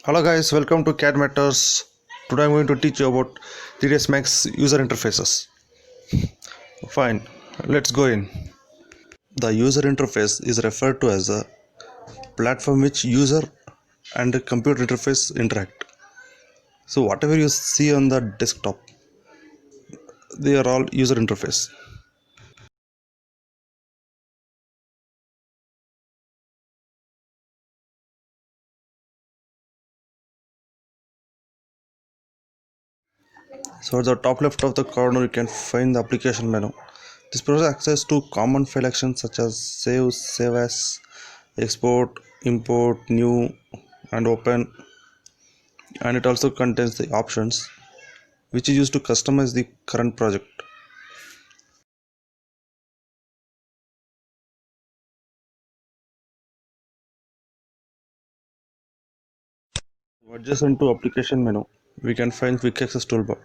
Hello guys, welcome to CAD Matters. Today I'm going to teach you about 3ds Max user interfaces. Fine, let's go in. The user interface is referred to as a platform which user and the computer interface interact. So whatever you see on the desktop, they are all user interface. So at the top left of the corner you can find the application menu. This provides access to common file actions such as save as, export, import, new and open, and it also contains the options which is used to customize the current project. Adjacent to application menu, we can find quick access toolbar.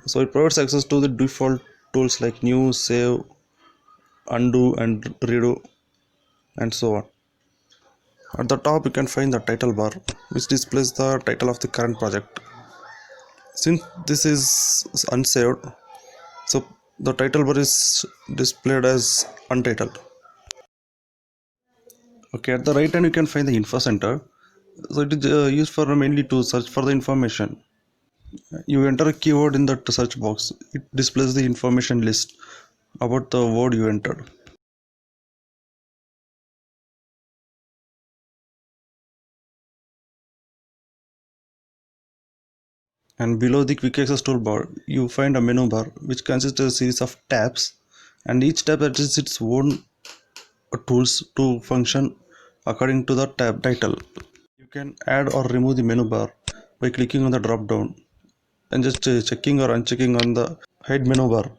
So it provides access to the default tools like new, save, undo and redo and so on. At the top you can find the title bar which displays the title of the current project. Since this is unsaved, so the title bar is displayed as untitled. Okay, at the right hand you can find the info center. So it is used for mainly to search for the information. You enter a keyword in the search box, it displays the information list about the word you entered. And below the quick access toolbar, you find a menu bar which consists of a series of tabs, and each tab has its own tools to function according to the tab title. You can add or remove the menu bar by clicking on the drop down and just checking or unchecking on the hide menu bar.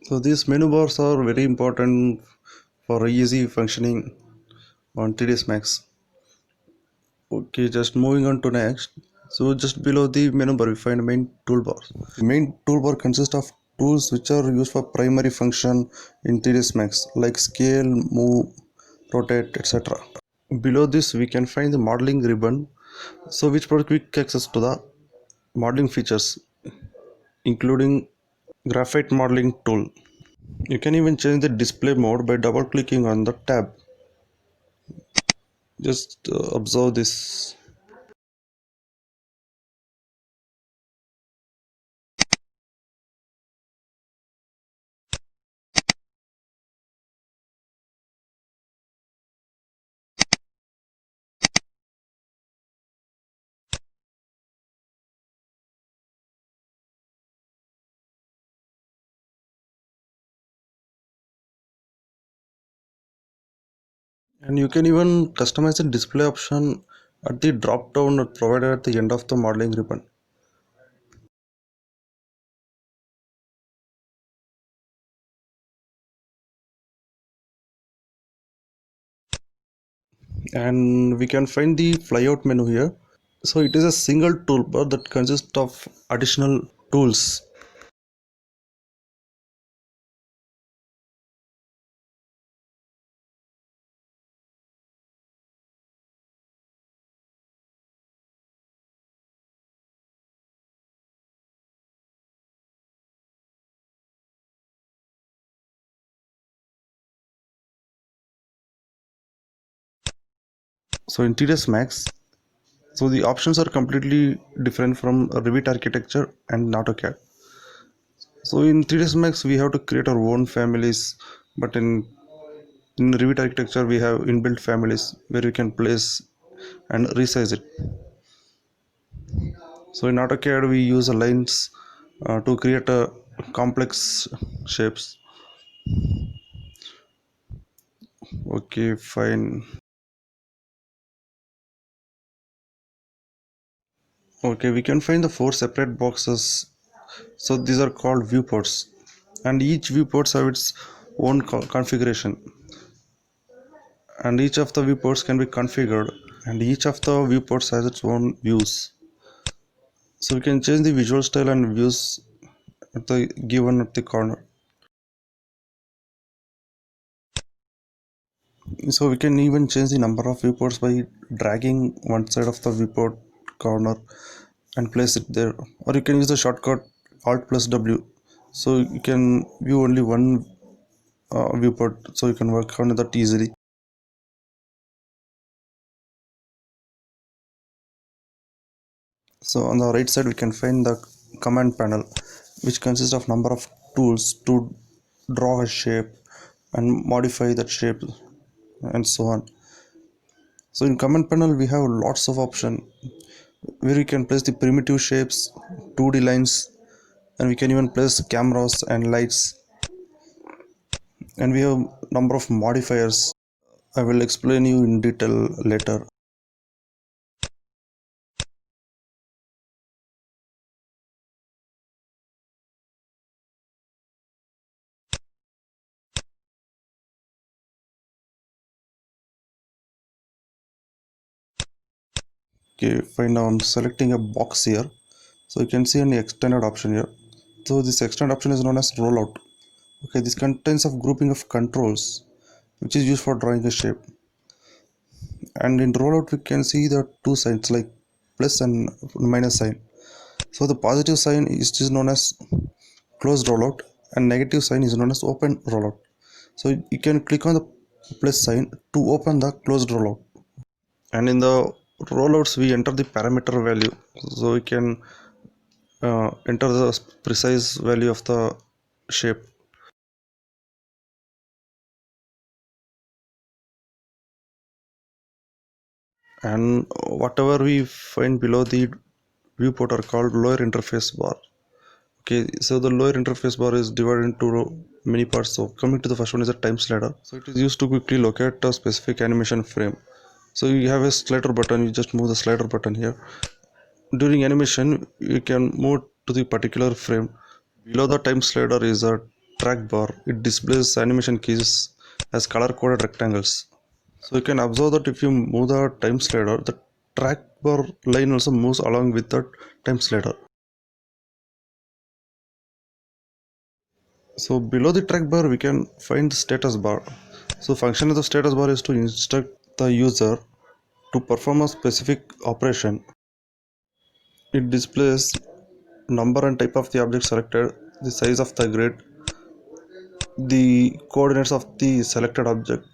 So these menu bars are very important for easy functioning on 3ds Max. Okay, just moving on to next. So just below the menu bar we find main toolbar. The main toolbar consists of tools which are used for primary function in 3ds Max like scale, move, rotate, etc. Below this we can find the modeling ribbon, so which provides quick access to the modeling features including graphite modeling tool. You can even change the display mode by double clicking on the tab. Just observe this. And you can even customize the display option at the drop down provided at the end of the modeling ribbon. And we can find the flyout menu here. So it is a single toolbar that consists of additional tools. So in 3ds Max, so the options are completely different from Revit architecture and AutoCAD. So in 3ds Max we have to create our own families, but in Revit architecture we have inbuilt families where you can place and resize it. So in AutoCAD we use lines to create a complex shapes. Okay, fine. Okay, we can find the 4 separate boxes. So these are called viewports, and each viewports have its own configuration, and each of the viewports can be configured, and each of the viewports has its own views. So we can change the visual style and views at the given at the corner. So we can even change the number of viewports by dragging one side of the viewport corner and place it there, or you can use the shortcut Alt plus W. So you can view only one viewport, so you can work on that easily. So on the right side we can find the command panel, which consists of number of tools to draw a shape and modify that shape and so on. So in command panel we have lots of option where we can place the primitive shapes, 2D lines, and we can even place cameras and lights, and we have number of modifiers. I will explain you in detail later. Okay, fine. Now I'm selecting a box here, so you can see an extended option here. So this extended option is known as rollout. Okay, this contains of grouping of controls which is used for drawing a shape. And in rollout we can see the two signs like plus and minus sign. So the positive sign is known as closed rollout and negative sign is known as open rollout. So you can click on the plus sign to open the closed rollout. And in the rollouts we enter the parameter value, so we can enter the precise value of the shape. And whatever we find below the viewport are called lower interface bar. Okay, so the lower interface bar is divided into many parts. So coming to the first one is a time slider. So it is used to quickly locate a specific animation frame. So you have a slider button, you just move the slider button here. During animation you can move to the particular frame. Below the time slider is a track bar. It displays animation keys as color coded rectangles. So you can observe that if you move the time slider, the track bar line also moves along with the time slider. So below the track bar we can find the status bar. So function of the status bar is to instruct the user to perform a specific operation. It displays number and type of the object selected, the size of the grid, the coordinates of the selected object,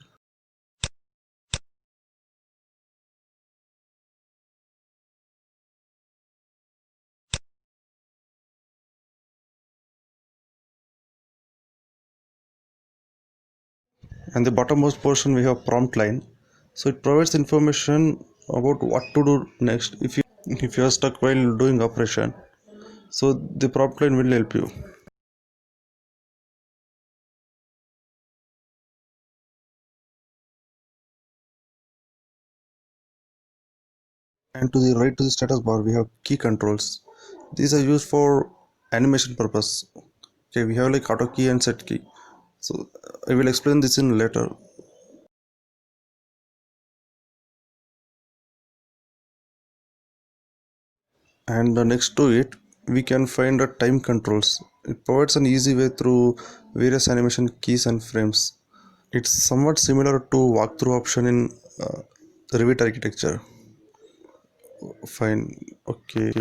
and the bottommost portion we have prompt line. So it provides information about what to do next if you are stuck while doing operation. So the prompt line will help you. And to the right to the status bar we have key controls. These are used for animation purpose. Okay, we have like auto key and set key. So I will explain this in later. And next to it we can find the time controls. It provides an easy way through various animation keys and frames. It's somewhat similar to walkthrough option in Revit architecture. Fine. Okay,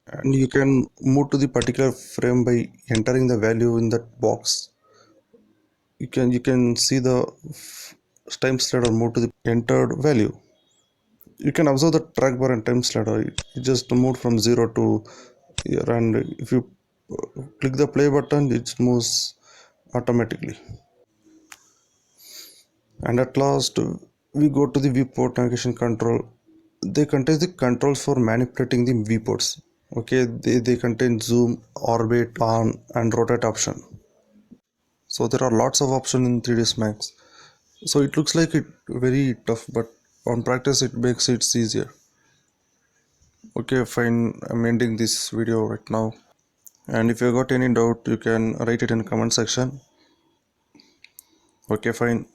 and you can move to the particular frame by entering the value in that box. You can see the time slider move to the entered value. You can observe the track bar and time slider. It just moved from 0 to here, and if you click the play button it moves automatically. And at last we go to the viewport navigation control. They contain the controls for manipulating the viewports. Okay, they contain zoom, orbit, on and rotate option. So there are lots of options in 3ds max. So it looks like it very tough, but on practice it makes it easier. Okay, fine, I'm ending this video right now, and if you got any doubt you can write it in comment section. Okay, fine,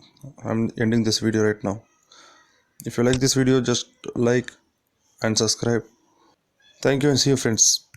I'm ending this video right now. If you like this video just like and subscribe. Thank you and see you friends.